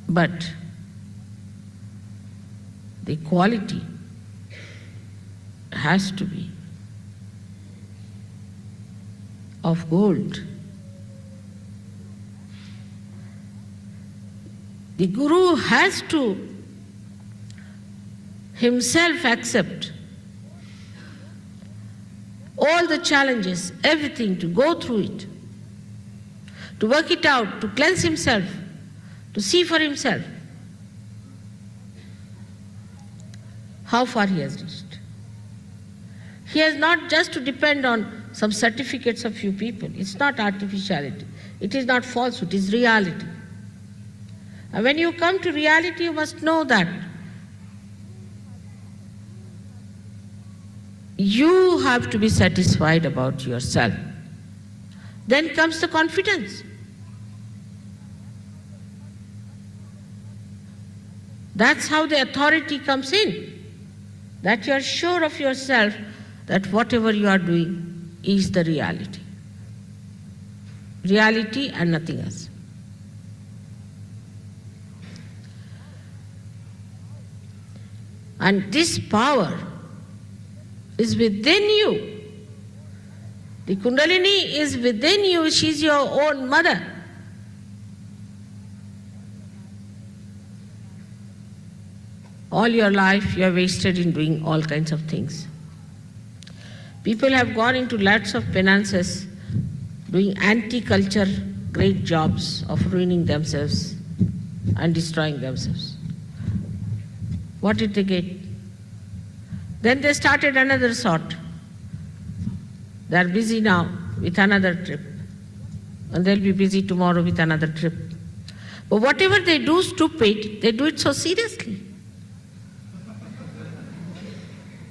But the quality has to be of gold. The Guru has to himself accept all the challenges, everything, to go through it, to work it out, to cleanse himself, to see for himself how far he has reached. He has not just to depend on some certificates of few people. It's not artificiality. It is not falsehood. It is reality. And when you come to reality, you must know that you have to be satisfied about yourself. Then comes the confidence. That's how the authority comes in. That you are sure of yourself that whatever you are doing is the reality. Reality and nothing else. And this power is within you. The Kundalini is within you. She is your own mother. All your life you have wasted in doing all kinds of things. People have gone into lots of penances, doing anti-culture great jobs of ruining themselves and destroying themselves. What did they get? Then they started another sort. They are busy now with another trip. And they'll be busy tomorrow with another trip. But whatever they do stupid, they do it so seriously.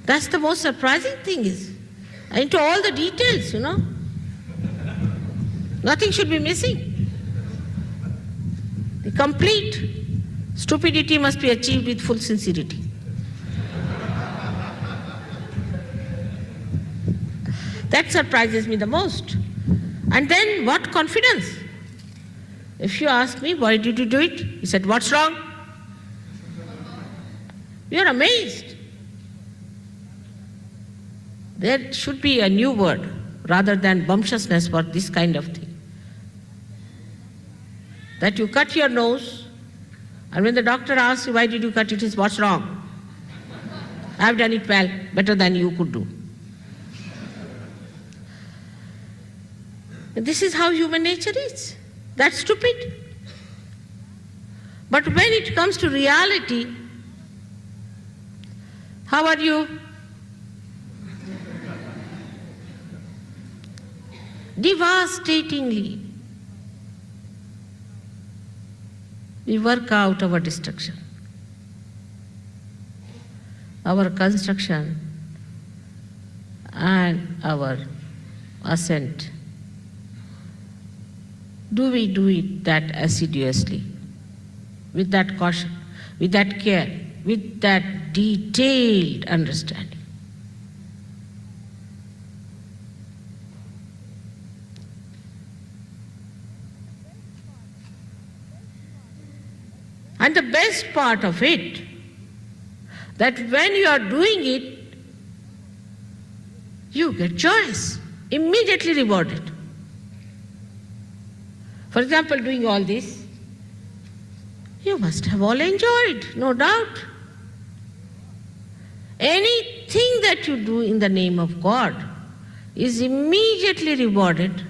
That's the most surprising thing is. Into all the details, Nothing should be missing. The complete stupidity must be achieved with full sincerity. That surprises me the most. And then what confidence? If you ask me, why did you do it? He said, what's wrong? You are amazed. There should be a new word rather than bumptiousness for this kind of thing. That you cut your nose, and when the doctor asks you, why did you cut it, is what's wrong? I've done it well, better than you could do. This is how human nature is. That's stupid. But when it comes to reality, how are you? Devastatingly, we work out our destruction, our construction, and our ascent. Do we do it that assiduously, with that caution, with that care, with that detailed understanding? And the best part of it, that when you are doing it, you get joyous, immediately rewarded. For example, doing all this, you must have all enjoyed, no doubt. Anything that you do in the name of God is immediately rewarded.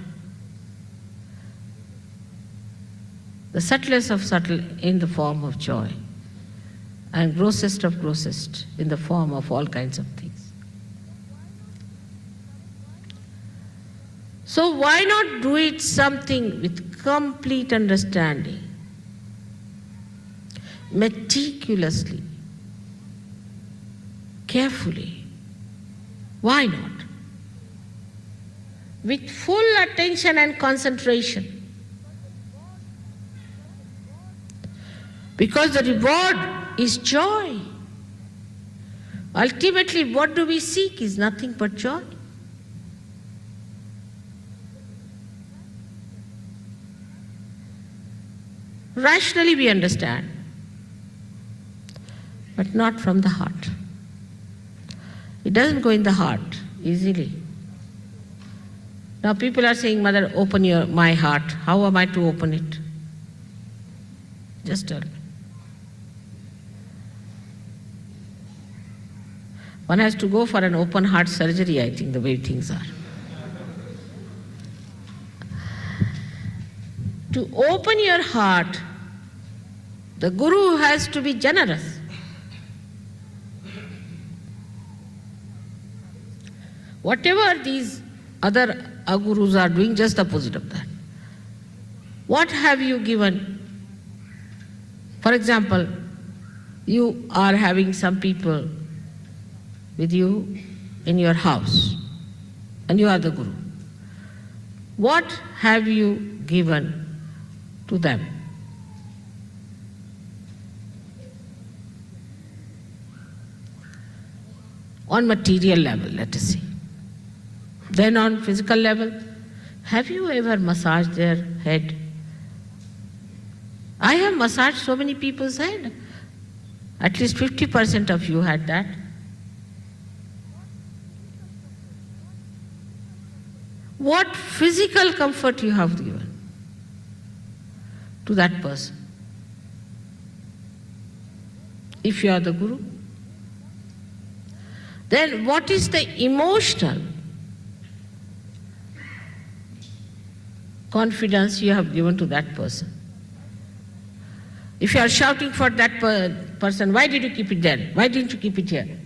The subtlest of subtle in the form of joy, and grossest of grossest in the form of all kinds of things. So why not do it something with complete understanding, meticulously, carefully? Why not? With full attention and concentration. Because the reward is joy. Ultimately, what do we seek is nothing but joy. Rationally we understand, but not from the heart. It doesn't go in the heart easily. Now people are saying, Mother, open my heart. How am I to open it? Just tell me. One has to go for an open heart surgery, I think, the way things are. To open your heart, the Guru has to be generous. Whatever these other agurus are doing, just the opposite of that. What have you given? For example, you are having some people with you in your house, and you are the Guru. What have you given to them? On material level, let us say. Then on physical level, have you ever massaged their head? I have massaged so many people's head. At least 50% of you had that. What physical comfort you have given to that person? if you are the Guru? Then what is the emotional confidence you have given to that person? If you are shouting for that person, why did you keep it there? Why didn't you keep it here?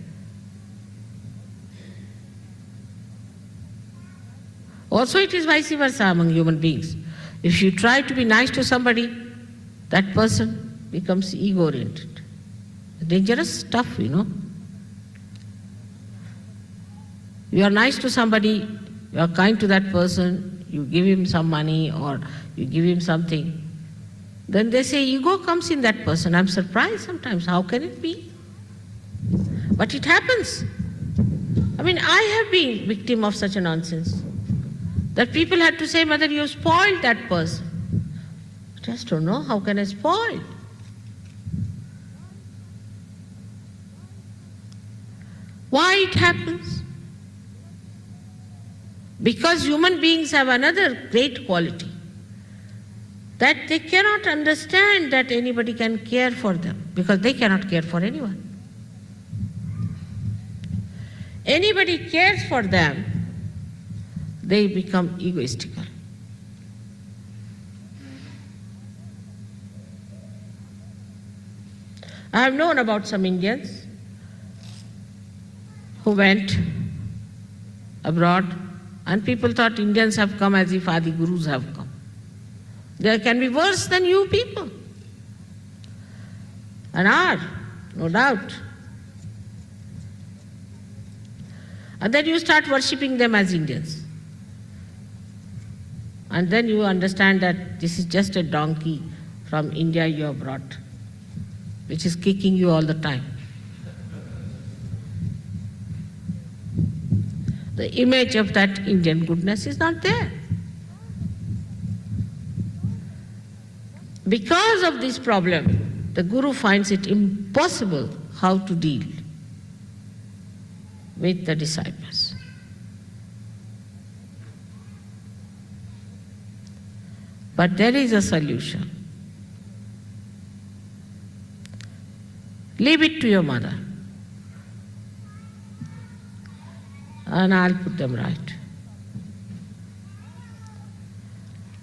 Also, it is vice versa among human beings. If you try to be nice to somebody, that person becomes ego-oriented. Dangerous stuff, you know. You are nice to somebody, you are kind to that person, you give him some money or you give him something, then they say ego comes in that person. I'm surprised sometimes. How can it be? But it happens. I mean, I have been victim of such a nonsense. That people had to say, Mother, you spoiled that person. I just don't know, how can I spoil? Why it happens? Because human beings have another great quality, that they cannot understand that anybody can care for them, because they cannot care for anyone. Anybody cares for them, they become egoistical. I have known about some Indians who went abroad, and people thought Indians have come as if Adi Gurus have come. They can be worse than you people, and are, no doubt. And then you start worshipping them as Indians. And then you understand that this is just a donkey from India you have brought, which is kicking you all the time. The image of that Indian goodness is not there. Because of this problem, the Guru finds it impossible how to deal with the disciples. But there is a solution. Leave it to your mother, and I'll put them right.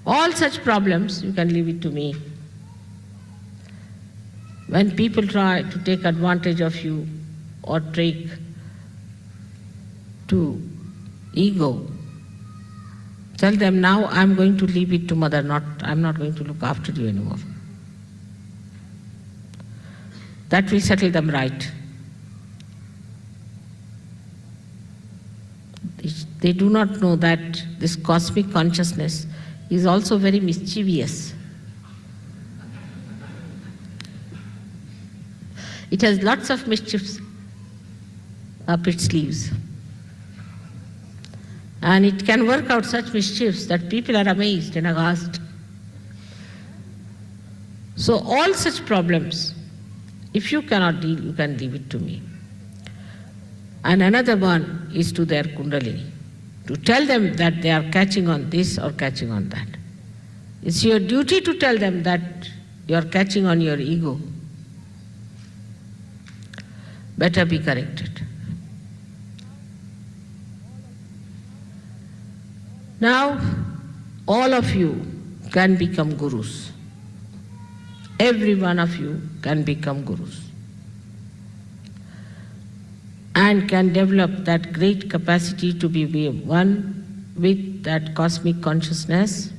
All such problems, you can leave it to me. When people try to take advantage of you or take to ego, tell them, now I'm going to leave it to mother, I'm not going to look after you anymore. That will settle them right. They do not know that this cosmic consciousness is also very mischievous. It has lots of mischiefs up its sleeves. And it can work out such mischiefs that people are amazed and aghast. So all such problems, if you cannot deal, you can leave it to me. And another one is to their Kundalini, to tell them that they are catching on this or catching on that. It's your duty to tell them that you are catching on your ego. Better be corrected. Now, all of you can become gurus. Every one of you can become gurus and can develop that great capacity to be one with that cosmic consciousness,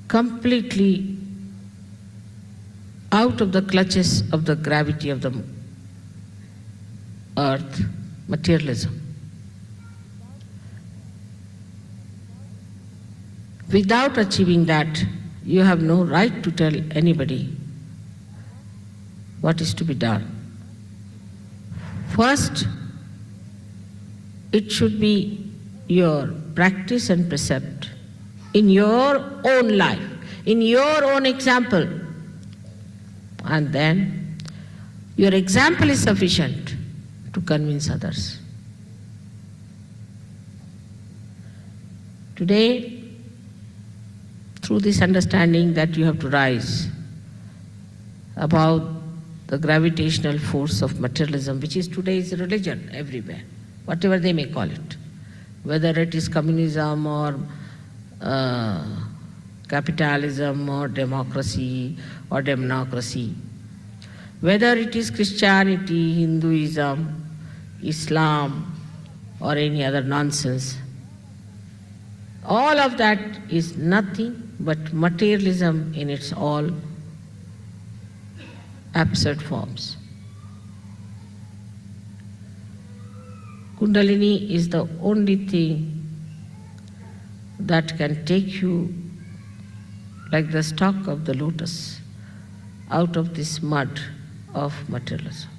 completely out of the clutches of the gravity of the earth, materialism. Without achieving that, you have no right to tell anybody what is to be done. First, it should be your practice and precept in your own life, in your own example. And then your example is sufficient to convince others. Today, through this understanding that you have to rise, about the gravitational force of materialism, which is today's religion everywhere, whatever they may call it, whether it is communism or capitalism or democracy or democracy, whether it is Christianity, Hinduism, Islam, or any other nonsense. All of that is nothing but materialism in its all absurd forms. Kundalini is the only thing that can take you like the stalk of the lotus out of this mud of materialism.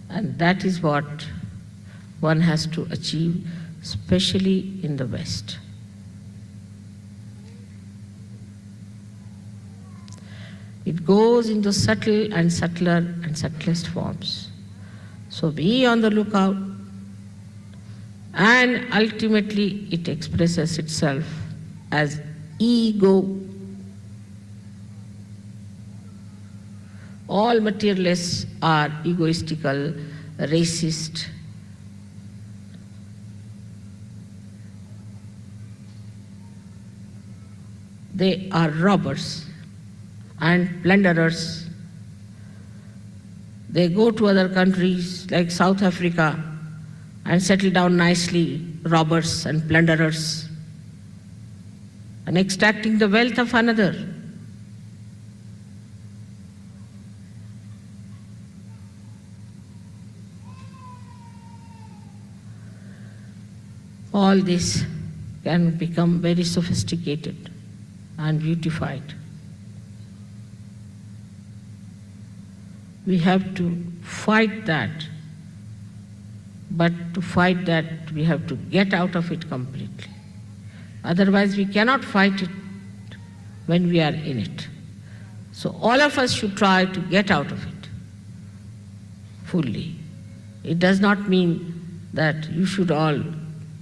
And that is what one has to achieve, especially in the West. It goes into subtle and subtler and subtlest forms. So be on the lookout, and ultimately it expresses itself as ego. All materialists are egoistical, racist. They are robbers and plunderers. They go to other countries like South Africa and settle down nicely, robbers and plunderers, and extracting the wealth of another. All this can become very sophisticated and beautified. We have to fight that, but to fight that we have to get out of it completely. Otherwise we cannot fight it when we are in it. So all of us should try to get out of it fully. It does not mean that you should all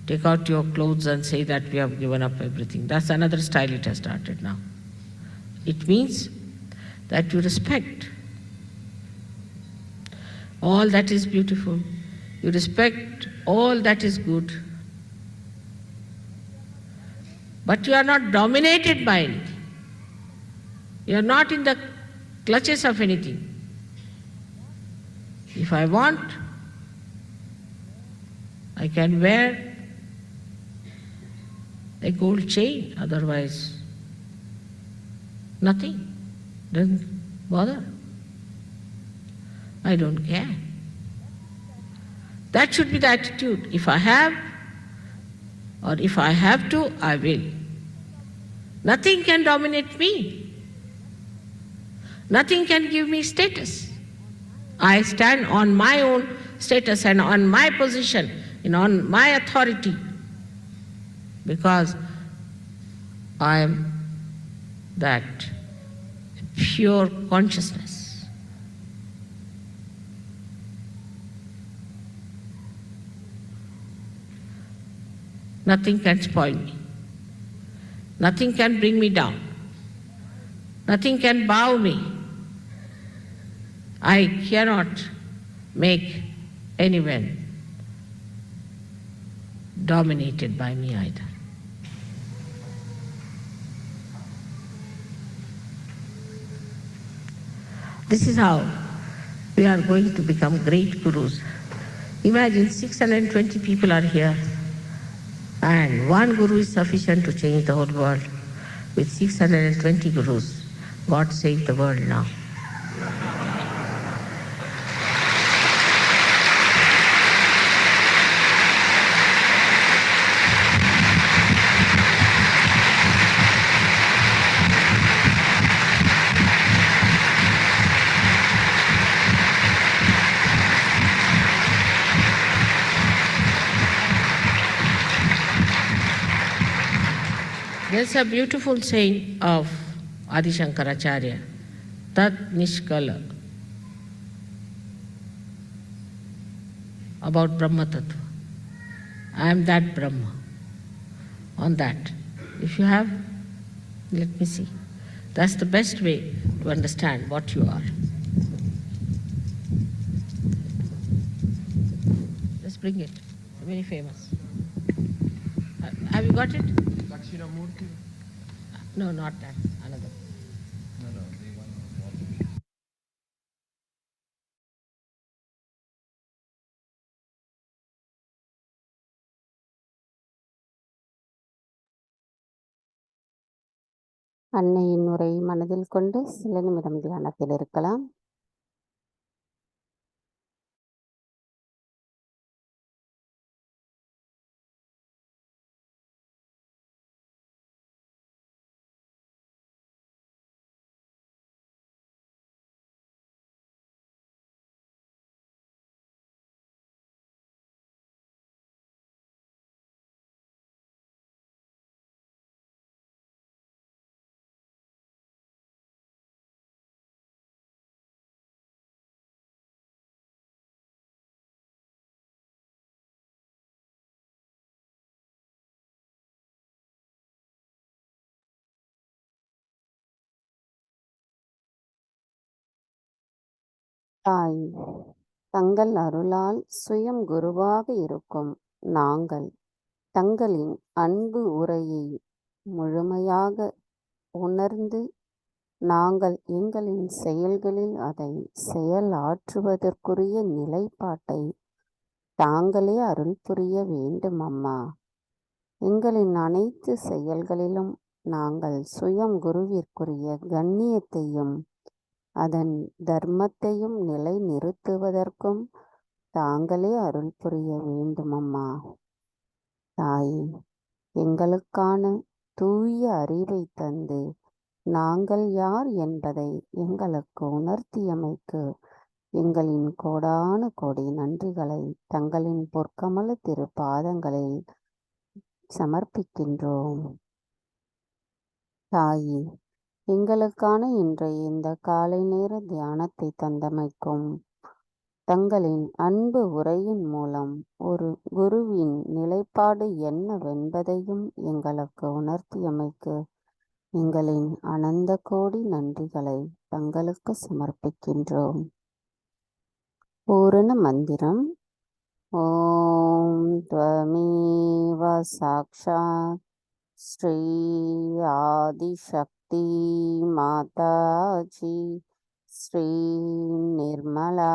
take out your clothes and say that we have given up everything. That's another style it has started now. It means that you respect all that is beautiful. You respect all that is good. But you are not dominated by anything. You are not in the clutches of anything. If I want, I can wear a gold chain, otherwise nothing, doesn't bother. I don't care. That should be the attitude. If I have, or if I have to, I will. Nothing can dominate me. Nothing can give me status. I stand on my own status and on my position and on my authority, because I am that pure consciousness. Nothing can spoil me. Nothing can bring me down. Nothing can bow me. I cannot make anyone dominated by me either. This is how we are going to become great gurus. Imagine 620 people are here, and one guru is sufficient to change the whole world. With 620 gurus, God save the world now. There's a beautiful saying of Adi Shankaracharya, Tat Nishkala, about Brahma Tattva. I am that Brahma. On that, if you have Let me see. That's the best way to understand what you are. Just bring it. Very famous. Have you got it? Dakshinamurti? No, not that. Another. No, they want. அன்னையின் உரை மனதில் கொண்டு சில நிமிடம் தியானத்தில் இருக்கலாம். தாய், தங்கள் அருளால் சுயம் குருவாக இருக்கும் நாங்கள் தங்களின் அன்பு உரையை முழுமையாக உணர்ந்து நாங்கள் எங்களின் செயல்களில் அதை செயலாற்றுவதற்குரிய நிலைப்பாட்டை தாங்களே அருள் புரிய வேண்டும் அம்மா. எங்களின் அனைத்து செயல்களிலும் நாங்கள் சுயம் குருவிற்குரிய கண்ணியத்தையும் அதன் தர்மத்தையும் நிலை நிறுத்துவதற்கும் தாங்களே அருள் புரிய வேண்டுமம்மா. தாயே, எங்களுக்கான தூய அறிவை தந்து நாங்கள் யார் என்பதை எங்களுக்கு உணர்த்தியமைக்கு எங்களின் கோடான கோடி நன்றிகளை தங்களின் பொற்கமல திரு பாதங்களில் சமர்ப்பிக்கின்றோம். தாயே, எங்களுக்கான இன்றைய இந்த காலை நேர தியானத்தை தந்தமைக்கும் தங்களின் அன்பு உரையின் மூலம் ஒரு குருவின் நிலைப்பாடு என்னவென்பதையும் எங்களுக்கு உணர்த்தியமைக்கு எங்களின் அனந்த கோடி நன்றிகளை தங்களுக்கு சமர்ப்பிக்கின்றோம். பூரண மந்திரம். ஓம் த்வமேவ சாக்ஷாத் ஸ்ரீ ஆதிசக்தி மாதாஜி ஸ்ரீ நிர்மலா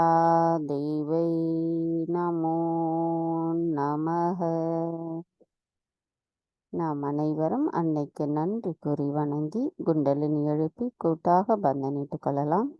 தேவை நமோ நமக. நாம் அனைவரும் அன்னைக்கு நன்றி கூறி வணங்கி குண்டலினி எழுப்பி கூட்டாக பந்தனிட்டுக் கொள்ளலாம்.